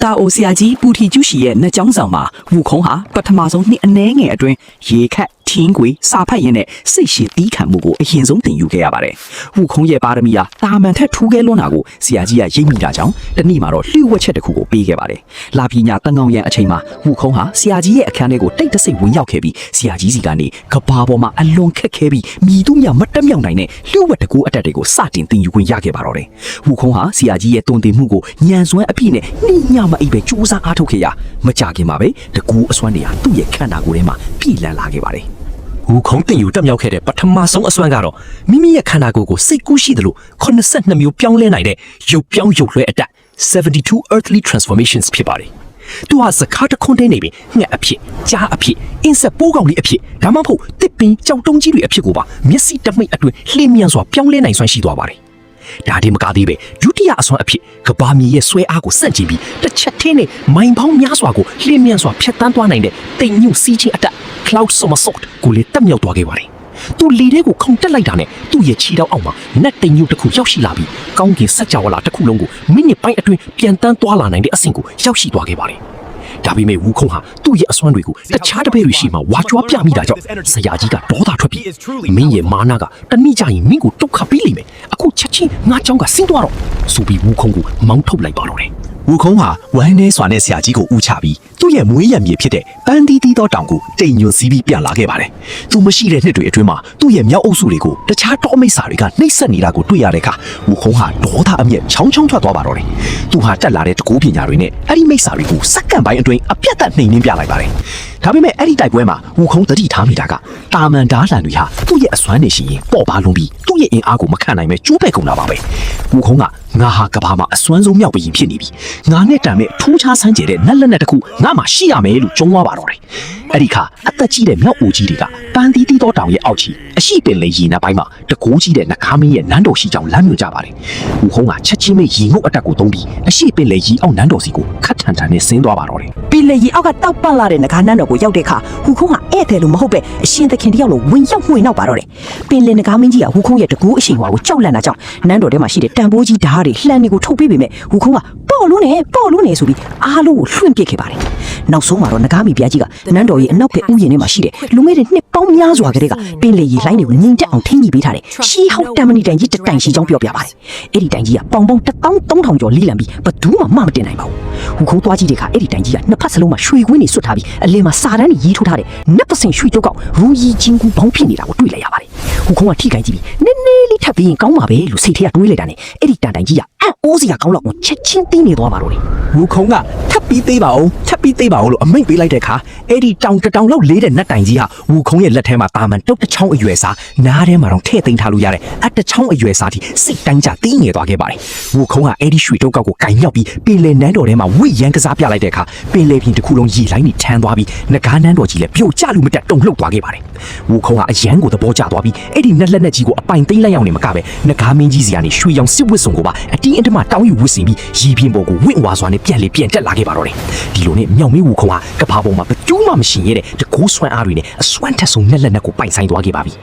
တာအိုဆရာကြီးပူထီကျူးရှိရဲ့နှစ်ကျောင်းဆောင်မှာဝူခုံးဟာပထမဆုံးနှစ်အနည်းငယ်အတွင်းရေခတ်ထင်းကွေစာဖတ်ရင်းနဲ့စိတ်ရှည်တီးခံမှုကိုအရင်ဆုံးသင်ယူခဲ့ရပါတယ်။ဝူခုံးရဲ့ပါရမီဟာတာမန်ထက်ထူးခဲလွန်းတာကိုဆရာကြီးကရိပ်မိတာကြောင့်တနေ့မှာတော့လျှို့ဝှက်ချက်တစ်ခုကိုပေးခဲ့ပါတယ်။လာပညာတန်ကောင်ရန်အချိန်မှာဝူခုံးဟာဆရာကြီးရဲ့အခန်းထဲကိုတိတ်တဆိတ်ဝင်ရောက်ခဲ့ပြီးဆရာကြီးစီကနေကဘာပေါ်မှာအလွန်ခက်ခဲပြီးမြည်သူမြမတက်မြောက်နိုင်တဲ့လျှို့ဝှက်တကူအတက်တွေကိုစတင်သင်ယူခွင့်ရခဲ့ပါတော့တယ်။ဝူခုံးဟာဆရာကြီးရဲ့တုံတင်မှုကိုညံစွမ်းအပြည့်နဲ့နှိညမအိပ်ပဲစူးစမ်းအားထုတ်ခဲ့ရမကြခင်မှာပဲတကူအစွမ်းတွေဟာသူ့ရဲ့ခန္ဓာကိုယ်ထဲမှာပြည်လည်လာခဲ့ပါတယ်ဝူခုံးတင်ယူတက်မြောက်ခဲ့တဲ့ပထမဆုံးအစွမ်းကတော့မိမိရဲ့ခန္ဓာကိုယ်ကိုစိတ်ကူးရှိသလို82မျိုးပြောင်းလဲနိုင်တဲ့ရုပ်ပြောင်းရုပ်လွှဲအတက်72 earthly transformations ဖြစ်ပါတယ်။သူဟာစကားတခွန်းတည်းနေပြီငှက်အဖြစ်ကြားအဖြစ်အင်းဆက်ပိုးကောင်လေးအဖြစ်ဒါမှမဟုတ်တစ်ပင်ကြောင်တုံးကြီးတွေအဖြစ်ကိုပါမျက်စိတမိတ်အတွင်းလှည့်မြန်စွာပြောင်းလဲနိုင်စွမ်းရှိသွားပါတယ်။ဒါဒီမကသေးပဲဒုတိယအစွမ်းအဖြစ်ကဘာမီရဲ့ဆွဲအားကိုစန့်ကျင်ပြီးတစ်ချက်ထင်းနဲ့မိုင်ပေါင်းများစွာကိုလှည့်မြန်စွာဖျက်ဆီးသွားနိုင်တဲ့တိမ်ညွစီးချင်းအတက် cloud somersault ကိုလေတက်မြောက်သွားခဲ့ပါတယ်။သူလေထဲကိုခုန်တက်လိုက်တာနဲ့သူ့ရဲ့ခြေထောက်အောက်မှာနက်တိမ်ညွတစ်ခုရောက်ရှိလာပြီးကောင်းကင်စัจ java လာတစ်ခုလုံးကိုမိနစ်ပိုင်းအတွင်းပြန်တန်းသွားလာနိုင်တဲ့အဆင့်ကိုရောက်ရှိသွားခဲ့ပါတယ်။ဒါပေမဲ့ဝူခုံးဟာသူ့ရဲ့အစွမ်းတွေကိုတခြားတပည့်တွေရှိမှဝါကြွားပြမိတာကြောင့်ဆရာကြီးကဒေါသထွက်ပြီးမင်းရဲ့မာနကတနည်းကြရင်မင်းကိုတုတ်ခတ်ပြီးလိမ့်မယ်အခုချက်ချင်းငါเจ้าကဆင်းသွားတော့ဆိုပြီးဝူခုံးကိုမောင်းထုတ်လိုက်ပါတော့တယ်ဝူခုံးဟာဝမ်းနေစွာနဲ့ဆရာကြီးကိုဦးချပြီးသူ့ရဲ့မွေးရမြေဖြစ်တဲ့ပန်းတီးတီးသောတောင်ကိုတိမ်ညွစီးပြီးပြန်လာခဲ့ပါတယ်။သူမရှိတဲ့နှစ်တွေအတွင်းမှာသူ့ရဲ့မြောက်အုပ်စုတွေကိုတခြားတောမိတ်ဆာတွေကနှိပ်စက်နေတာကိုတွေ့ရတဲ့အခါဝူခုံးဟာဒေါသအမျက်ချောင်းချောင်းထွက်သွားပါတော့တယ်။သူဟာတက်လာတဲ့တကူပညာတွေနဲ့အဲ့ဒီမိတ်ဆာတွေကိုစက္ကန့်ပိုင်းအတွင်းအပြတ်သက်နှိမ်နှင်းပြလိုက်ပါတယ်။ဒါပေမဲ့အဲ့ဒီတိုက်ပွဲမှာဝူခုံးတတိထားမိတာကတာမန်ဓာတ်လန်တွေဟာသူ့ရဲ့အစွမ်းနေရှိရင်ပေါ့ပါလုံးပြီးသူ့ရဲ့အင်အားကိုမခံနိုင်ပဲကျိုးပဲ့ကုန်တာပါပဲ။ဝူခုံးကငါဟာကဘာမှာအစွမ်းဆုံးမြောက်ပရင်ဖြစ်နေပြီငါနဲ့တံမဲ့ထူးခြားဆန်းကျယ်တဲ့နက်လက်နဲ့တခုငါမှရှိရမယ်လို့ကြုံသွားပါတော့တယ်အဲ့ဒီခါအသက်ကြီးတဲ့မြောက်အိုကြီးတွေကပန်းတီးတီးသောတောင်ရဲ့အောက်ချီအရှိပင်လေရီနက်ပိုင်းမှာတကိုးကြီးတဲ့နှကားမင်းရဲ့နန်းတော်ရှိကြောင်းလမ်းညွှန်ကြပါတယ်ဝူခုံးကချက်ချင်းမိရီငုတ်အတက်ကိုသုံးပြီးအရှိပင်လေရီအောက်နန်းတော်စီကိုခတ်ထန်ထန်နဲ့ဆင်းသွားပါတော့တယ်ပင်လေရီအောက်ကတောက်ပန့်လာတဲ့နှကားနန်းတော်ကိုရောက်တဲ့အခါဝူခုံးကဧည့်သည်လို့မဟုတ်ပဲအရှင်သခင်တယောက်လိုဝင်ရောက်မှွေနောက်ပါတော့တယ်ပင်လေနှကားမင်းကြီးကဝူခုံးရဲ့တကူအရှိန်ဝါကိုကြောက်လန့်တာကြောင့်နန်းတော်ထဲမှာရှိတဲ့တန်ဖိုးကြီးဓာတ်တွေလှမ်းတွေကိုထုတ်ပေးပေမဲ့ဝူခုံးကပေါ့လို့နေဆိုပြီးအားလုံးကိုလွှင့်ပစ်ခဲ့ပါတယ်နောက်ဆုံးမှာတော့နဂါမီပြားကြီးကနန်းတော်ရဲ့အနောက်ဘက်ဥယျာဉ်ထဲမှာရှိတဲ့လူငယ်တွေနှစ်ပေါင်းများစွာကလေးကပင်လေရီလိုင်းတွေကိုငြိမ်တက်အောင်ထိန်းညှိပေးထားတယ်ရှီဟောက်တမ်မနီတိုင်ကြီးတတိုင်ရှိကြောင်းပြောပြပါတယ်အဲ့ဒီတိုင်ကြီးကပေါင်ပေါင်း13000ကျော်လိလံပြီးဘသူမှမတင်နိုင်ပါဘူးဟူခုံးသွားကြည့်တဲ့အခါအဲ့ဒီတိုင်ကြီးကနှစ်ဖက်စလုံးမှာရွှေကွင်းတွေဆွတ်ထားပြီးအလင်းမှာစာတန်းတွေရေးထိုးထားတဲ့နက်ပစင်ရွှေတုတ်ကောက်ရူရီချင်းကူဘောင်းဖြစ်နေတာကိုတွေ့လိုက်ရပါတယ်ဟူခုံးကထိခိုက်ကြည့်ပြီးနည်းနည်းလေးထပ်ပြီးရင်ကောင်းပါပဲလို့စိတ်ထဲကတွေးလိုက်တာနဲ့အဲ့ဒီတိုင်ကြီးကအံ့ဩစရာကောင်းလောက်ကိုချက်ချင်းသိနေသွားပါတော့တယ်ဝူခုံးကထပ်ပြီးသေးပါအောင်လို့အမိန့်ပေးလိုက်တဲ့အခါအဲ့ဒီတောင်တတောင်လောက်လေးတဲ့နတ်တိုင်ကြီးဟာဝူခုံးရဲ့လက်ထဲမှာတာမန်တုတ်တစ်ချောင်းအရွယ်စားနားထဲမှာတော့ထည့်သိမ်းထားလို့ရတဲ့အတစ်ချောင်းအရွယ်စားထိစိတ်တိုင်းကြတီးငယ်သွားခဲ့ပါတယ်ဝူခုံးကအဲ့ဒီရွှေတုတ်ကောက်ကိုကင်မြောက်ပြီးပင်လယ်နန်းတော်ထဲမှာဝိရန်ကစားပြလိုက်တဲ့အခါပင်လယ်ပြင်တစ်ခုလုံးရေလိုင်းတွေထမ်းသွားပြီးနဂါးနန်းတော်ကြီးလည်းပြိုကျလူမတက်တုန်လှုပ်သွားခဲ့ပါတယ်ဝူခုံးကအရန်ကိုသဘောကျသွားပြီးအဲ့ဒီနက်လက်နက်ကြီးကိုအပိုင်သိမ်းလိုက်အောင်နေမကပဲနဂါးမင်းကြီးစီကနေရွှေရောင်စစ်ဝတ်စုံကိုပါအတင်းအဓမ္မတောင်းယူဝတ်ဆင်ပြီးရေပြင်ပေါ်ကိုဝင့်ဝါစွာနဲ့ပြန်တက်လာခဲ့ပါတော့တယ်ဒီလိုနဲ့မြောက်မင်းဝူခုံးကကဘာပေါ်မှာဘယ်သူမှမရှိရတဲ့တကူးဆွမ်းအားတွေနဲ့အစွမ်းထက်ဆုံးနက်လက်နက်ကိုပိုင်ဆိုင်သွားခဲ့ပါပြီ